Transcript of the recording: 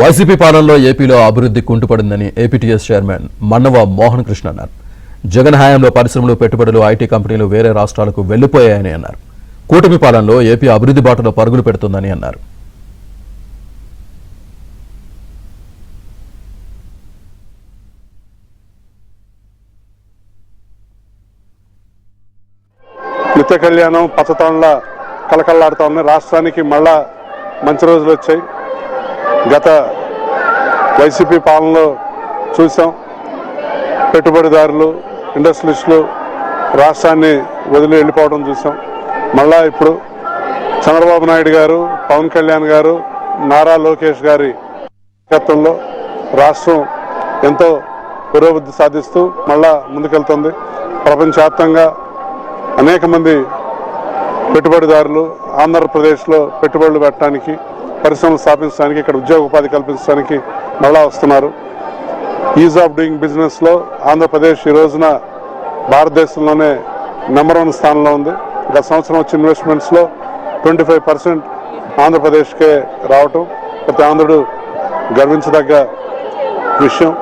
YCP పాలనలో ఏపీలో అభివృద్ధి కుంటుపడిందని ఏపీటీఎస్ చైర్మన్ మన్నవ మోహన్ కృష్ణ అన్నారు. జగన్ హయాంలో పరిశ్రమలు, పెట్టుబడులు, ఐటీ కంపెనీలు వేరే రాష్ట్రాలకు వెళ్లిపోయాయని అన్నారు. కూటమి పాలనలో ఏపీ అభివృద్ధి బాటలో పరుగులు పెడుతుందని అన్నారు. నిత్య కళ్యాణం పచ్చతోళ్ళ కలకల్లాడుతూ ఉంది. రాష్ట్రానికి మళ్ళా మంచి రోజులు వచ్చాయి. గత వైసీపీ పాలనలో చూసాం, పెట్టుబడిదారులు, ఇండస్ట్రియలిస్టులు రాష్ట్రాన్ని వదిలి వెళ్ళిపోవడం చూసాం. మళ్ళా ఇప్పుడు చంద్రబాబు నాయుడు గారు, పవన్ కళ్యాణ్ గారు, నారా లోకేష్ గారి నాయకత్వంలో రాష్ట్రం ఎంతో పురోభివృద్ధి సాధిస్తూ మళ్ళా ముందుకెళ్తుంది. ప్రపంచవ్యాప్తంగా అనేక మంది పెట్టుబడిదారులు ఆంధ్రప్రదేశ్లో పెట్టుబడులు పెట్టడానికి, పరిశ్రమలు స్థాపించడానికి, ఇక్కడ ఉద్యోగ ఉపాధి కల్పించడానికి మళ్ళా వస్తున్నారు. ఈజ్ ఆఫ్ డూయింగ్ బిజినెస్లో ఆంధ్రప్రదేశ్ ఈ రోజున భారతదేశంలోనే నెంబర్ 1 స్థానంలో ఉంది. గత సంవత్సరం వచ్చిన ఇన్వెస్ట్మెంట్స్లో 25% ఆంధ్రప్రదేశ్కే రావటం ప్రతి ఆంధ్రుడు గర్వించదగ్గ విషయం.